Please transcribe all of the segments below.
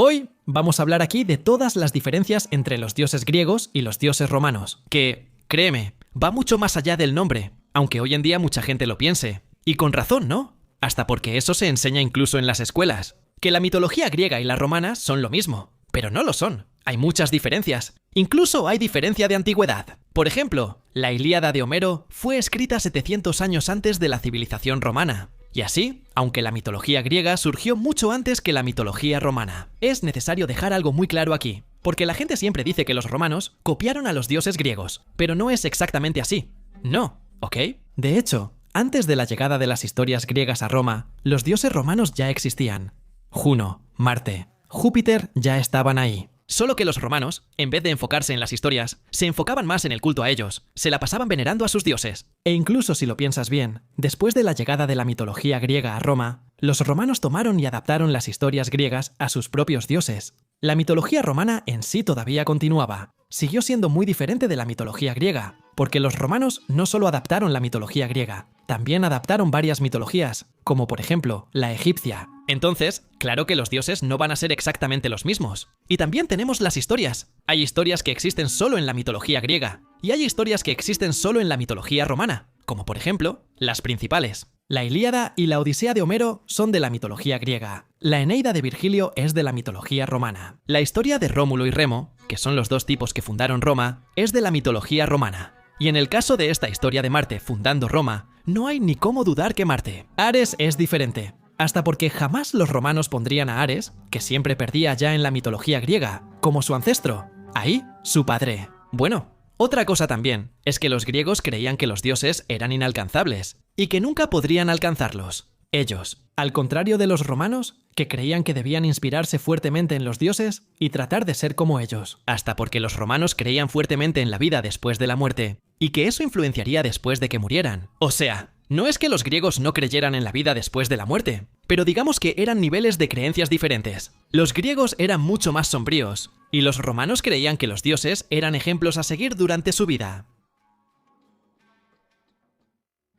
Hoy vamos a hablar aquí de todas las diferencias entre los dioses griegos y los dioses romanos, que, créeme, va mucho más allá del nombre, aunque hoy en día mucha gente lo piense. Y con razón, ¿no? Hasta porque eso se enseña incluso en las escuelas, que la mitología griega y la romana son lo mismo, pero no lo son. Hay muchas diferencias. Incluso hay diferencia de antigüedad. Por ejemplo, la Ilíada de Homero fue escrita 700 años antes de la civilización romana. Y así, aunque la mitología griega surgió mucho antes que la mitología romana. Es necesario dejar algo muy claro aquí, porque la gente siempre dice que los romanos copiaron a los dioses griegos, pero no es exactamente así. No, ¿ok? De hecho, antes de la llegada de las historias griegas a Roma, los dioses romanos ya existían. Juno, Marte, Júpiter ya estaban ahí. Solo que los romanos, en vez de enfocarse en las historias, se enfocaban más en el culto a ellos, se la pasaban venerando a sus dioses. E incluso si lo piensas bien, después de la llegada de la mitología griega a Roma, los romanos tomaron y adaptaron las historias griegas a sus propios dioses. La mitología romana en sí todavía continuaba. Siguió siendo muy diferente de la mitología griega, porque los romanos no solo adaptaron la mitología griega, también adaptaron varias mitologías, como por ejemplo la egipcia. Entonces, claro que los dioses no van a ser exactamente los mismos. Y también tenemos las historias. Hay historias que existen solo en la mitología griega, y hay historias que existen solo en la mitología romana, como por ejemplo, las principales. La Ilíada y la Odisea de Homero son de la mitología griega. La Eneida de Virgilio es de la mitología romana. La historia de Rómulo y Remo, que son los dos tipos que fundaron Roma, es de la mitología romana. Y en el caso de esta historia de Marte fundando Roma, no hay ni cómo dudar que Marte. Ares es diferente. Hasta porque jamás los romanos pondrían a Ares, que siempre perdía ya en la mitología griega, como su ancestro. Ahí, su padre. Bueno, otra cosa también es que los griegos creían que los dioses eran inalcanzables y que nunca podrían alcanzarlos. Ellos, al contrario de los romanos, que creían que debían inspirarse fuertemente en los dioses y tratar de ser como ellos. Hasta porque los romanos creían fuertemente en la vida después de la muerte y que eso influenciaría después de que murieran. O sea, no es que los griegos no creyeran en la vida después de la muerte, pero digamos que eran niveles de creencias diferentes. Los griegos eran mucho más sombríos, y los romanos creían que los dioses eran ejemplos a seguir durante su vida.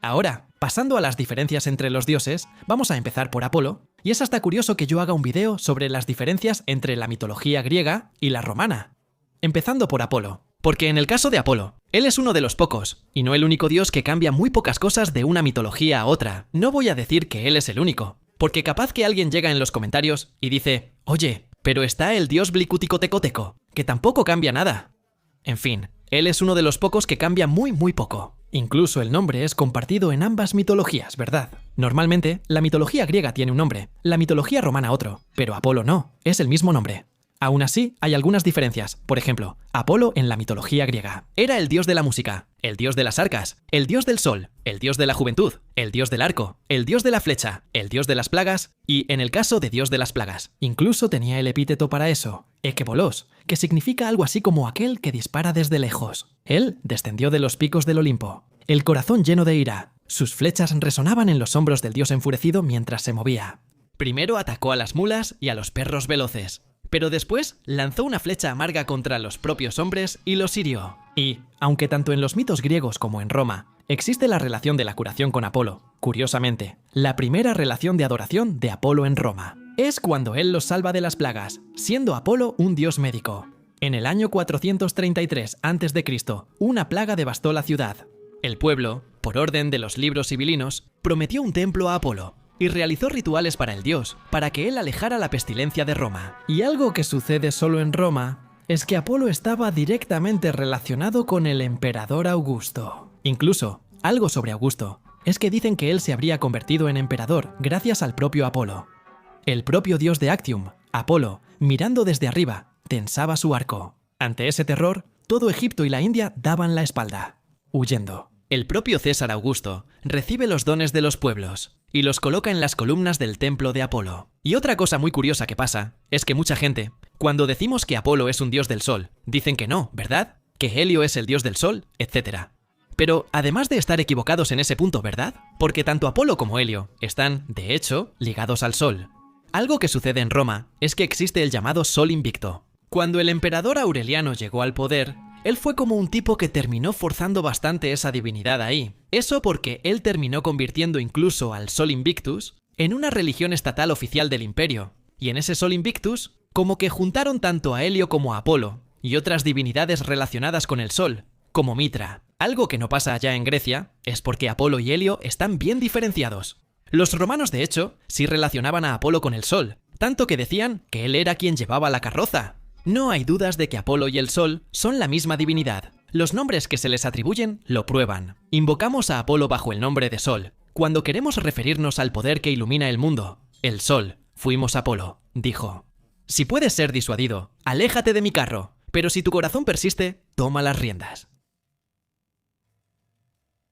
Ahora, pasando a las diferencias entre los dioses, vamos a empezar por Apolo, y es hasta curioso que yo haga un video sobre las diferencias entre la mitología griega y la romana. Empezando por Apolo. Porque en el caso de Apolo, él es uno de los pocos, y no el único dios que cambia muy pocas cosas de una mitología a otra. No voy a decir que él es el único, porque capaz que alguien llega en los comentarios y dice, oye, pero está el dios Blicuticotecoteco, que tampoco cambia nada. En fin, él es uno de los pocos que cambia muy poco. Incluso el nombre es compartido en ambas mitologías, ¿verdad? Normalmente, la mitología griega tiene un nombre, la mitología romana otro, pero Apolo no, es el mismo nombre. Aún así, hay algunas diferencias. Por ejemplo, Apolo en la mitología griega era el dios de la música, el dios de las arcas, el dios del sol, el dios de la juventud, el dios del arco, el dios de la flecha, el dios de las plagas y, en el caso de dios de las plagas, incluso tenía el epíteto para eso, Equebolos, que significa algo así como aquel que dispara desde lejos. Él descendió de los picos del Olimpo, el corazón lleno de ira. Sus flechas resonaban en los hombros del dios enfurecido mientras se movía. Primero atacó a las mulas y a los perros veloces, pero después lanzó una flecha amarga contra los propios hombres y los hirió. Y, aunque tanto en los mitos griegos como en Roma, existe la relación de la curación con Apolo, curiosamente, la primera relación de adoración de Apolo en Roma es cuando él los salva de las plagas, siendo Apolo un dios médico. En el año 433 a.C., una plaga devastó la ciudad. El pueblo, por orden de los libros sibilinos, prometió un templo a Apolo y realizó rituales para el dios, para que él alejara la pestilencia de Roma. Y algo que sucede solo en Roma es que Apolo estaba directamente relacionado con el emperador Augusto. Incluso, algo sobre Augusto, es que dicen que él se habría convertido en emperador gracias al propio Apolo. El propio dios de Actium, Apolo, mirando desde arriba, tensaba su arco. Ante ese terror, todo Egipto y la India daban la espalda, huyendo. El propio César Augusto recibe los dones de los pueblos y los coloca en las columnas del templo de Apolo. Y otra cosa muy curiosa que pasa es que mucha gente, cuando decimos que Apolo es un dios del sol, dicen que no, ¿verdad? Que Helio es el dios del sol, etc. Pero además de estar equivocados en ese punto, ¿verdad? Porque tanto Apolo como Helio están, de hecho, ligados al sol. Algo que sucede en Roma es que existe el llamado Sol Invicto. Cuando el emperador Aureliano llegó al poder, él fue como un tipo que terminó forzando bastante esa divinidad ahí. Eso porque él terminó convirtiendo incluso al Sol Invictus en una religión estatal oficial del imperio. Y en ese Sol Invictus Como que juntaron tanto a Helio como a Apolo, y otras divinidades relacionadas con el sol, como Mitra. Algo que no pasa allá en Grecia es porque Apolo y Helio están bien diferenciados. Los romanos, de hecho, sí relacionaban a Apolo con el sol, tanto que decían que él era quien llevaba la carroza. No hay dudas de que Apolo y el sol son la misma divinidad. Los nombres que se les atribuyen lo prueban. Invocamos a Apolo bajo el nombre de Sol, cuando queremos referirnos al poder que ilumina el mundo. El sol, fuimos Apolo, dijo. Si puedes ser disuadido, aléjate de mi carro, pero si tu corazón persiste, toma las riendas.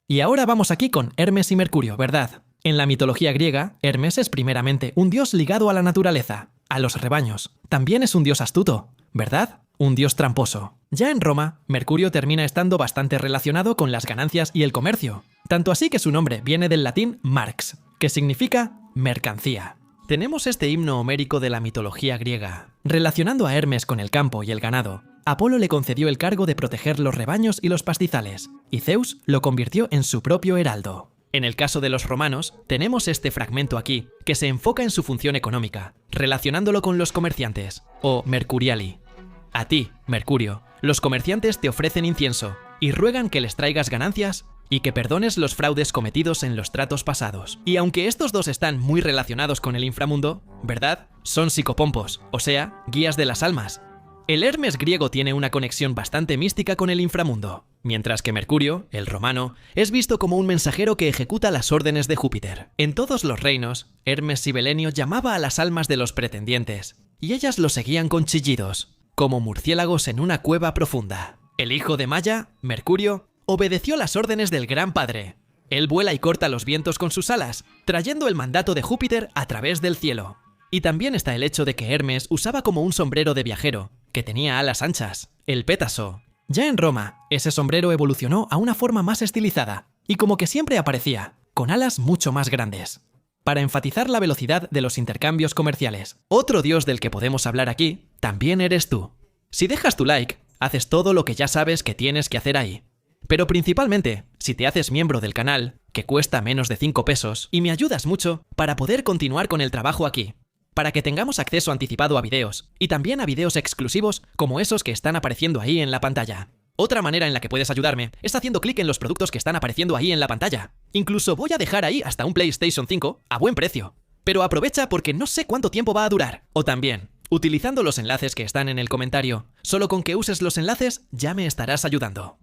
Y ahora vamos aquí con Hermes y Mercurio, ¿verdad? En la mitología griega, Hermes es primeramente un dios ligado a la naturaleza, a los rebaños. También es un dios astuto, ¿verdad? Un dios tramposo. Ya en Roma, Mercurio termina estando bastante relacionado con las ganancias y el comercio, tanto así que su nombre viene del latín marx, que significa mercancía. Tenemos este himno homérico de la mitología griega. Relacionando a Hermes con el campo y el ganado, Apolo le concedió el cargo de proteger los rebaños y los pastizales, y Zeus lo convirtió en su propio heraldo. En el caso de los romanos, tenemos este fragmento aquí, que se enfoca en su función económica, relacionándolo con los comerciantes, o mercuriali. A ti, Mercurio, los comerciantes te ofrecen incienso, y ruegan que les traigas ganancias y que perdones los fraudes cometidos en los tratos pasados. Y aunque estos dos están muy relacionados con el inframundo, ¿verdad? Son psicopompos, o sea, guías de las almas. El Hermes griego tiene una conexión bastante mística con el inframundo, mientras que Mercurio, el romano, es visto como un mensajero que ejecuta las órdenes de Júpiter. En todos los reinos, Hermes Sibelenio llamaba a las almas de los pretendientes, y ellas lo seguían con chillidos, como murciélagos en una cueva profunda. El hijo de Maya, Mercurio, obedeció las órdenes del Gran Padre. Él vuela y corta los vientos con sus alas, trayendo el mandato de Júpiter a través del cielo. Y también está el hecho de que Hermes usaba como un sombrero de viajero, que tenía alas anchas, el pétaso. Ya en Roma, ese sombrero evolucionó a una forma más estilizada, y como que siempre aparecía, con alas mucho más grandes. Para enfatizar la velocidad de los intercambios comerciales, otro dios del que podemos hablar aquí, también eres tú. Si dejas tu like, haces todo lo que ya sabes que tienes que hacer ahí. Pero principalmente, si te haces miembro del canal, que cuesta menos de 5 pesos, y me ayudas mucho para poder continuar con el trabajo aquí, para que tengamos acceso anticipado a videos, y también a videos exclusivos como esos que están apareciendo ahí en la pantalla. Otra manera en la que puedes ayudarme es haciendo clic en los productos que están apareciendo ahí en la pantalla. Incluso voy a dejar ahí hasta un PlayStation 5 a buen precio. Pero aprovecha porque no sé cuánto tiempo va a durar. O también, utilizando los enlaces que están en el comentario. Solo con que uses los enlaces ya me estarás ayudando.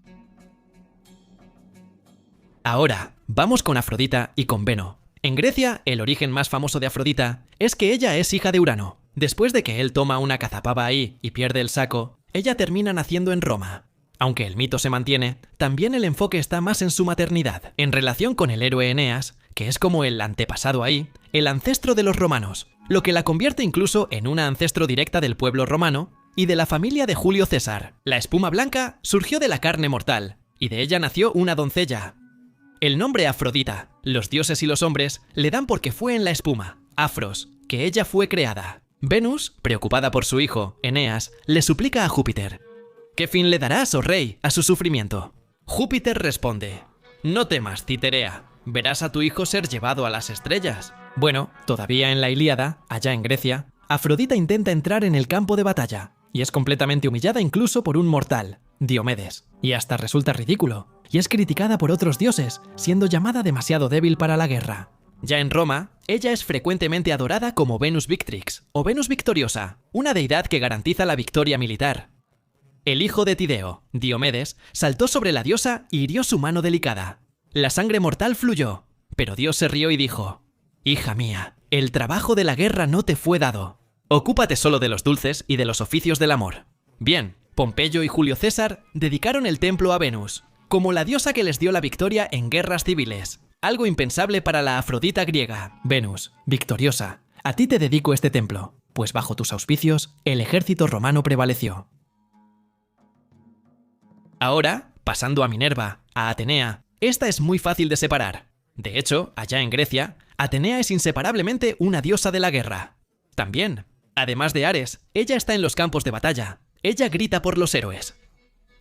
Ahora, vamos con Afrodita y con Veno. En Grecia, el origen más famoso de Afrodita es que ella es hija de Urano. Después de que él toma una cazapava ahí y pierde el saco, ella termina naciendo en Roma. Aunque el mito se mantiene, también el enfoque está más en su maternidad, en relación con el héroe Eneas, que es como el antepasado ahí, el ancestro de los romanos, lo que la convierte incluso en una ancestro directa del pueblo romano y de la familia de Julio César. La espuma blanca surgió de la carne mortal, y de ella nació una doncella. El nombre Afrodita, los dioses y los hombres le dan porque fue en la espuma, Afros, que ella fue creada. Venus, preocupada por su hijo, Eneas, le suplica a Júpiter: ¿qué fin le darás, oh rey, a su sufrimiento? Júpiter responde: no temas, Citerea, verás a tu hijo ser llevado a las estrellas. Bueno, todavía en la Ilíada, allá en Grecia, Afrodita intenta entrar en el campo de batalla, y es completamente humillada incluso por un mortal, Diomedes, y hasta resulta ridículo, y es criticada por otros dioses, siendo llamada demasiado débil para la guerra. Ya en Roma, ella es frecuentemente adorada como Venus Victrix, o Venus Victoriosa, una deidad que garantiza la victoria militar. El hijo de Tideo, Diomedes, saltó sobre la diosa y hirió su mano delicada. La sangre mortal fluyó, pero Dios se rió y dijo: hija mía, el trabajo de la guerra no te fue dado. Ocúpate solo de los dulces y de los oficios del amor. Bien, Pompeyo y Julio César dedicaron el templo a Venus, como la diosa que les dio la victoria en guerras civiles. Algo impensable para la Afrodita griega. Venus, victoriosa, a ti te dedico este templo, pues bajo tus auspicios el ejército romano prevaleció. Ahora, pasando a Minerva, a Atenea, esta es muy fácil de separar. De hecho, allá en Grecia, Atenea es inseparablemente una diosa de la guerra. También, además de Ares, ella está en los campos de batalla. Ella grita por los héroes.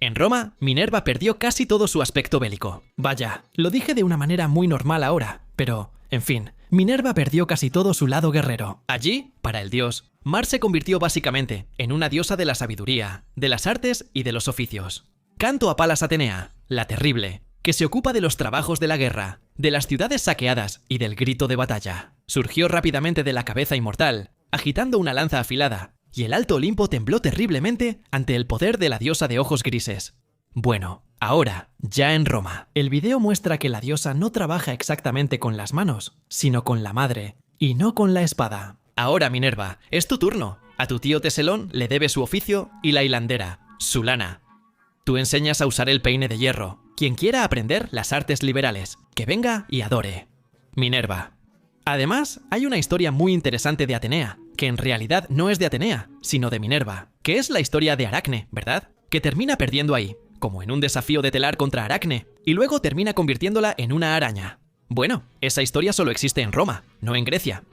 En Roma, Minerva perdió casi todo su aspecto bélico. Vaya, lo dije de una manera muy normal ahora, pero, en fin, Minerva perdió casi todo su lado guerrero. Allí, para el dios, Mar se convirtió básicamente en una diosa de la sabiduría, de las artes y de los oficios. Canto a Palas Atenea, la terrible, que se ocupa de los trabajos de la guerra, de las ciudades saqueadas y del grito de batalla. Surgió rápidamente de la cabeza inmortal, agitando una lanza afilada, y el alto Olimpo tembló terriblemente ante el poder de la diosa de ojos grises. Bueno, ahora, ya en Roma, el video muestra que la diosa no trabaja exactamente con las manos, sino con la madre, y no con la espada. Ahora, Minerva, es tu turno. A tu tío Teselón le debe su oficio y la hilandera, su lana. Tú enseñas a usar el peine de hierro. Quien quiera aprender las artes liberales, que venga y adore. Minerva. Además, hay una historia muy interesante de Atenea, que en realidad no es de Atenea, sino de Minerva, que es la historia de Aracne, ¿verdad? Que termina perdiendo ahí, como en un desafío de telar contra Aracne, y luego termina convirtiéndola en una araña. Bueno, esa historia solo existe en Roma, no en Grecia.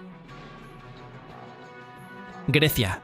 Grecia,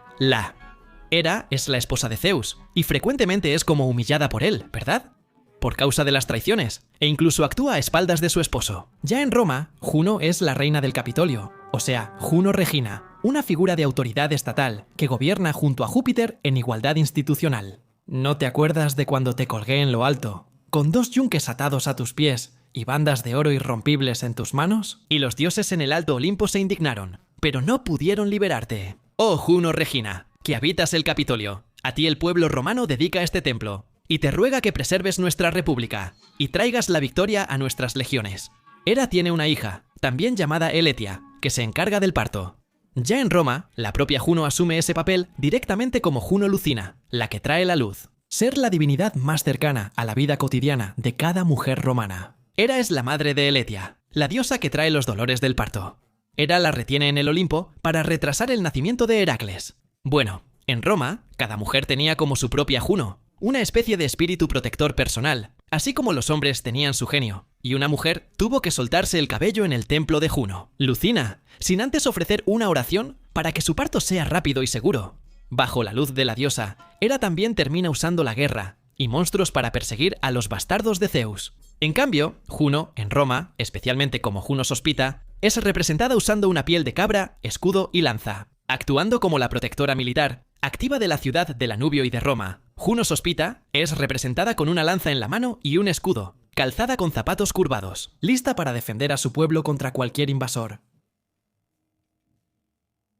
Hera es la esposa de Zeus, y frecuentemente es como humillada por él, ¿verdad? Por causa de las traiciones, e incluso actúa a espaldas de su esposo. Ya en Roma, Juno es la reina del Capitolio, o sea, Juno Regina, una figura de autoridad estatal que gobierna junto a Júpiter en igualdad institucional. ¿No te acuerdas de cuando te colgué en lo alto, con 2 yunques atados a tus pies y bandas de oro irrompibles en tus manos? Y los dioses en el alto Olimpo se indignaron, pero no pudieron liberarte. Oh Juno Regina, que habitas el Capitolio, a ti el pueblo romano dedica este templo, y te ruega que preserves nuestra república, y traigas la victoria a nuestras legiones. Hera tiene una hija, también llamada Eletia, que se encarga del parto. Ya en Roma, la propia Juno asume ese papel directamente como Juno Lucina, la que trae la luz. Ser la divinidad más cercana a la vida cotidiana de cada mujer romana. Hera es la madre de Eletia, la diosa que trae los dolores del parto. Hera la retiene en el Olimpo para retrasar el nacimiento de Heracles. Bueno, en Roma, cada mujer tenía como su propia Juno, una especie de espíritu protector personal, así como los hombres tenían su genio, y una mujer tuvo que soltarse el cabello en el templo de Juno, Lucina, sin antes ofrecer una oración para que su parto sea rápido y seguro. Bajo la luz de la diosa, Hera también termina usando la guerra y monstruos para perseguir a los bastardos de Zeus. En cambio, Juno, en Roma, especialmente como Juno Sospita, es representada usando una piel de cabra, escudo y lanza. Actuando como la protectora militar, activa de la ciudad del Anubio y de Roma, Juno Sospita es representada con una lanza en la mano y un escudo, calzada con zapatos curvados, lista para defender a su pueblo contra cualquier invasor.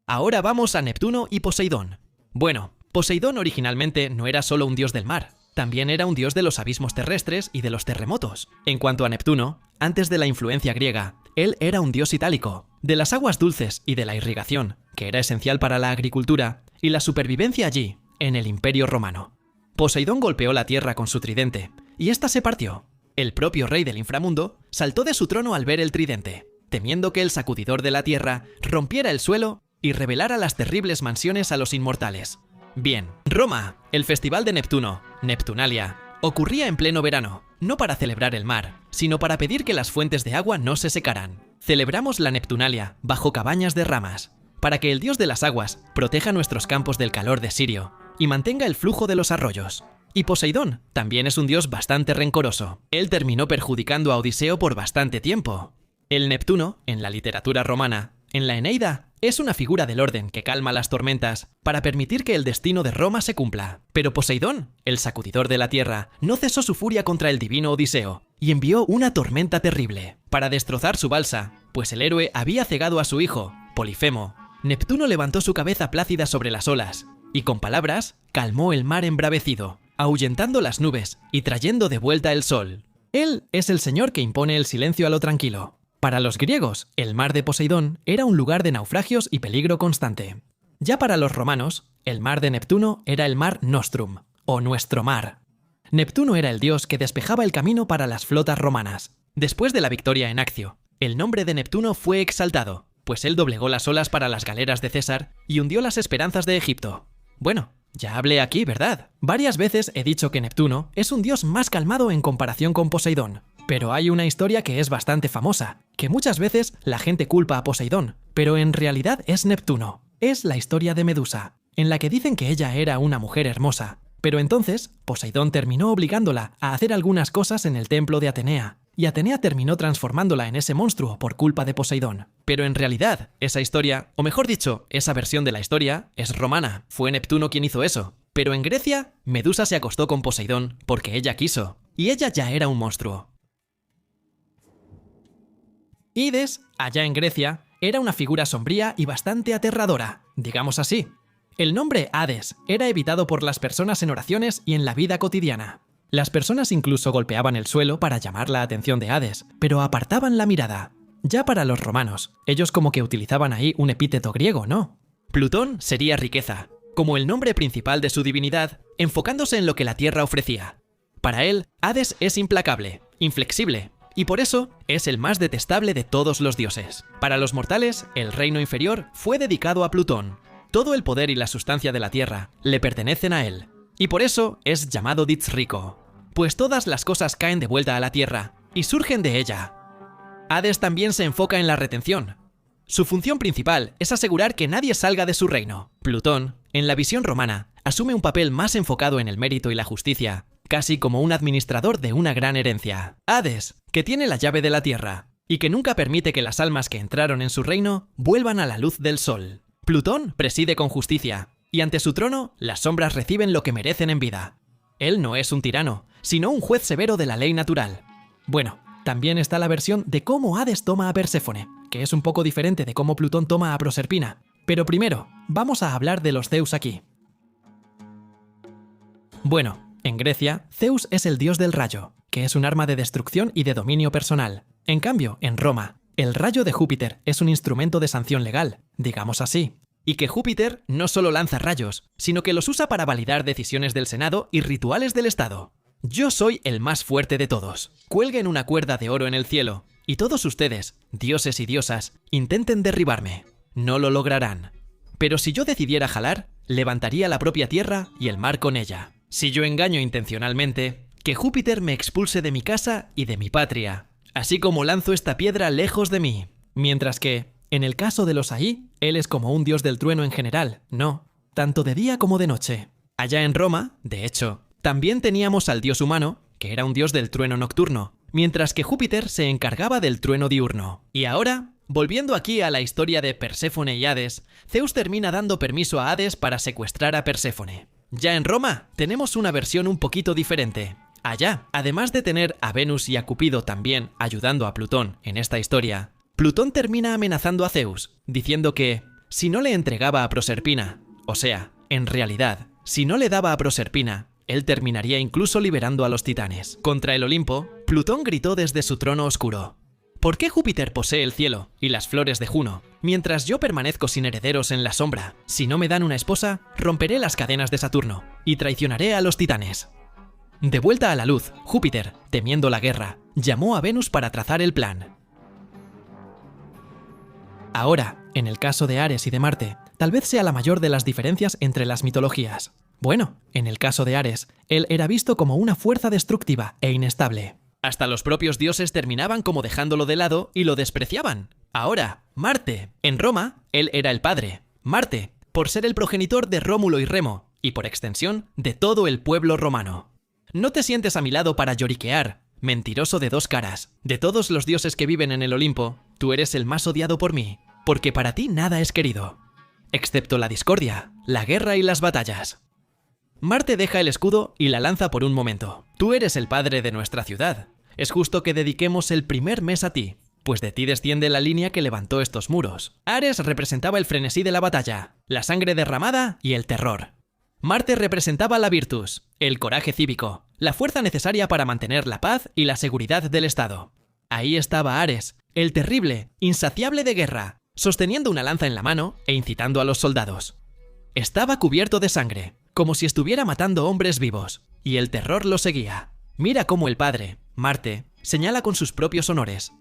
Ahora vamos a Neptuno y Poseidón. Bueno, Poseidón originalmente no era solo un dios del mar, también era un dios de los abismos terrestres y de los terremotos. En cuanto a Neptuno, antes de la influencia griega, él era un dios itálico, de las aguas dulces y de la irrigación, que era esencial para la agricultura y la supervivencia allí, en el Imperio Romano. Poseidón golpeó la tierra con su tridente, y ésta se partió. El propio rey del inframundo saltó de su trono al ver el tridente, temiendo que el sacudidor de la tierra rompiera el suelo y revelara las terribles mansiones a los inmortales. Bien, Roma, el festival de Neptuno, Neptunalia, ocurría en pleno verano, no para celebrar el mar, sino para pedir que las fuentes de agua no se secaran. Celebramos la Neptunalia bajo cabañas de ramas, para que el dios de las aguas proteja nuestros campos del calor de Sirio y mantenga el flujo de los arroyos. Y Poseidón también es un dios bastante rencoroso. Él terminó perjudicando a Odiseo por bastante tiempo. El Neptuno, en la literatura romana, en la Eneida, es una figura del orden que calma las tormentas para permitir que el destino de Roma se cumpla. Pero Poseidón, el sacudidor de la tierra, no cesó su furia contra el divino Odiseo y envió una tormenta terrible para destrozar su balsa, pues el héroe había cegado a su hijo, Polifemo. Neptuno levantó su cabeza plácida sobre las olas y con palabras calmó el mar embravecido, ahuyentando las nubes y trayendo de vuelta el sol. Él es el señor que impone el silencio a lo tranquilo. Para los griegos, el mar de Poseidón era un lugar de naufragios y peligro constante. Ya para los romanos, el mar de Neptuno era el mar Nostrum, o nuestro mar. Neptuno era el dios que despejaba el camino para las flotas romanas. Después de la victoria en Accio, el nombre de Neptuno fue exaltado, pues él doblegó las olas para las galeras de César y hundió las esperanzas de Egipto. Bueno, ya hablé aquí, ¿verdad? Varias veces he dicho que Neptuno es un dios más calmado en comparación con Poseidón. Pero hay una historia que es bastante famosa, que muchas veces la gente culpa a Poseidón, pero en realidad es Neptuno. Es la historia de Medusa, en la que dicen que ella era una mujer hermosa, Pero entonces, Poseidón terminó obligándola a hacer algunas cosas en el templo de Atenea, y Atenea terminó transformándola en ese monstruo por culpa de Poseidón. Pero en realidad, esa historia, o mejor dicho, esa versión de la historia, es romana. Fue Neptuno quien hizo eso. Pero en Grecia, Medusa se acostó con Poseidón porque ella quiso, y ella ya era un monstruo. Ides, allá en Grecia, era una figura sombría y bastante aterradora, digamos así. El nombre Hades era evitado por las personas en oraciones y en la vida cotidiana. Las personas incluso golpeaban el suelo para llamar la atención de Hades, pero apartaban la mirada. Ya para los romanos, ellos como que utilizaban ahí un epíteto griego, ¿no? Plutón sería riqueza, como el nombre principal de su divinidad, enfocándose en lo que la Tierra ofrecía. Para él, Hades es implacable, inflexible, y por eso es el más detestable de todos los dioses. Para los mortales, el reino inferior fue dedicado a Plutón. Todo el poder y la sustancia de la Tierra le pertenecen a él. Y por eso es llamado Dios rico, pues todas las cosas caen de vuelta a la Tierra y surgen de ella. Hades también se enfoca en la retención. Su función principal es asegurar que nadie salga de su reino. Plutón, en la visión romana, asume un papel más enfocado en el mérito y la justicia, casi como un administrador de una gran herencia. Hades, que tiene la llave de la Tierra, y que nunca permite que las almas que entraron en su reino vuelvan a la luz del sol. Plutón preside con justicia, y ante su trono, las sombras reciben lo que merecen en vida. Él no es un tirano, sino un juez severo de la ley natural. Bueno, también está la versión de cómo Hades toma a Perséfone, que es un poco diferente de cómo Plutón toma a Proserpina. Pero primero, vamos a hablar de los Zeus aquí. Bueno, en Grecia, Zeus es el dios del rayo, que es un arma de destrucción y de dominio personal. En cambio, en Roma, el rayo de Júpiter es un instrumento de sanción legal, digamos así. Y que Júpiter no solo lanza rayos, sino que los usa para validar decisiones del Senado y rituales del Estado. Yo soy el más fuerte de todos. Cuelguen una cuerda de oro en el cielo, y todos ustedes, dioses y diosas, intenten derribarme. No lo lograrán. Pero si yo decidiera jalar, levantaría la propia tierra y el mar con ella. Si yo engaño intencionalmente, que Júpiter me expulse de mi casa y de mi patria, así como lanzo esta piedra lejos de mí. Mientras que, en el caso de los Ahí, él es como un dios del trueno en general, no, tanto de día como de noche. Allá en Roma, de hecho, también teníamos al dios humano, que era un dios del trueno nocturno, mientras que Júpiter se encargaba del trueno diurno. Y ahora, volviendo aquí a la historia de Perséfone y Hades, Zeus termina dando permiso a Hades para secuestrar a Perséfone. Ya en Roma, tenemos una versión un poquito diferente. Allá, además de tener a Venus y a Cupido también ayudando a Plutón en esta historia, Plutón termina amenazando a Zeus, diciendo que, si no le entregaba a Proserpina, o sea, en realidad, si no le daba a Proserpina, él terminaría incluso liberando a los titanes. Contra el Olimpo, Plutón gritó desde su trono oscuro: ¿por qué Júpiter posee el cielo y las flores de Juno, mientras yo permanezco sin herederos en la sombra? Si no me dan una esposa, romperé las cadenas de Saturno y traicionaré a los titanes. De vuelta a la luz, Júpiter, temiendo la guerra, llamó a Venus para trazar el plan. Ahora, en el caso de Ares y de Marte, tal vez sea la mayor de las diferencias entre las mitologías. Bueno, en el caso de Ares, él era visto como una fuerza destructiva e inestable. Hasta los propios dioses terminaban como dejándolo de lado y lo despreciaban. Ahora, Marte. En Roma, él era el padre. Marte, por ser el progenitor de Rómulo y Remo, y por extensión, de todo el pueblo romano. No te sientes a mi lado para lloriquear, mentiroso de dos caras. De todos los dioses que viven en el Olimpo, tú eres el más odiado por mí, porque para ti nada es querido, excepto la discordia, la guerra y las batallas. Marte deja el escudo y la lanza por un momento. Tú eres el padre de nuestra ciudad. Es justo que dediquemos el primer mes a ti, pues de ti desciende la línea que levantó estos muros. Ares representaba el frenesí de la batalla, la sangre derramada y el terror. Marte representaba la virtus, el coraje cívico, la fuerza necesaria para mantener la paz y la seguridad del Estado. Ahí estaba Ares, el terrible, insaciable de guerra, sosteniendo una lanza en la mano e incitando a los soldados. Estaba cubierto de sangre, como si estuviera matando hombres vivos, y el terror lo seguía. Mira cómo el padre, Marte, señala con sus propios honores.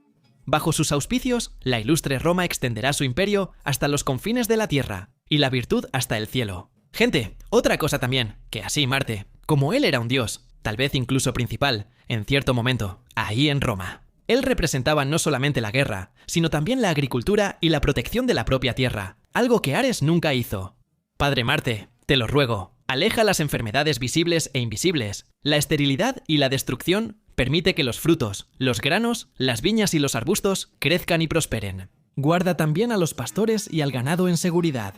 Bajo sus auspicios, la ilustre Roma extenderá su imperio hasta los confines de la tierra, y la virtud hasta el cielo. Gente, otra cosa también, que así Marte, como él era un dios, tal vez incluso principal, en cierto momento, ahí en Roma. Él representaba no solamente la guerra, sino también la agricultura y la protección de la propia tierra, algo que Ares nunca hizo. Padre Marte, te lo ruego, aleja las enfermedades visibles e invisibles. La esterilidad y la destrucción permite que los frutos, los granos, las viñas y los arbustos crezcan y prosperen. Guarda también a los pastores y al ganado en seguridad.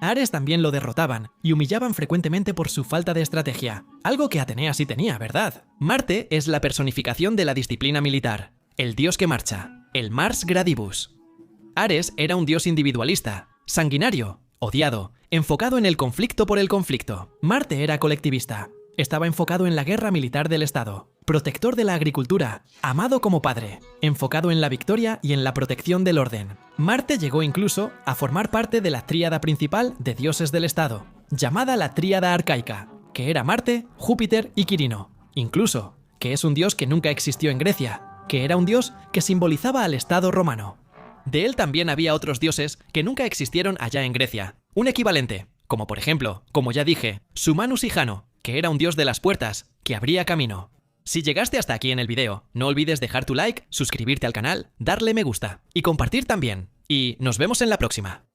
A Ares también lo derrotaban y humillaban frecuentemente por su falta de estrategia, algo que Atenea sí tenía, ¿verdad? Marte es la personificación de la disciplina militar, el dios que marcha, el Mars Gradivus. Ares era un dios individualista, sanguinario, odiado, enfocado en el conflicto por el conflicto. Marte era colectivista, estaba enfocado en la guerra militar del Estado, protector de la agricultura, amado como padre, enfocado en la victoria y en la protección del orden. Marte llegó incluso a formar parte de la tríada principal de dioses del Estado, llamada la tríada arcaica, que era Marte, Júpiter y Quirino. Incluso, que es un dios que nunca existió en Grecia, que era un dios que simbolizaba al Estado romano. De él también había otros dioses que nunca existieron allá en Grecia. Un equivalente, como por ejemplo, como ya dije, Sumanus y Jano, que era un dios de las puertas, que abría camino. Si llegaste hasta aquí en el video, no olvides dejar tu like, suscribirte al canal, darle me gusta y compartir también. Y nos vemos en la próxima.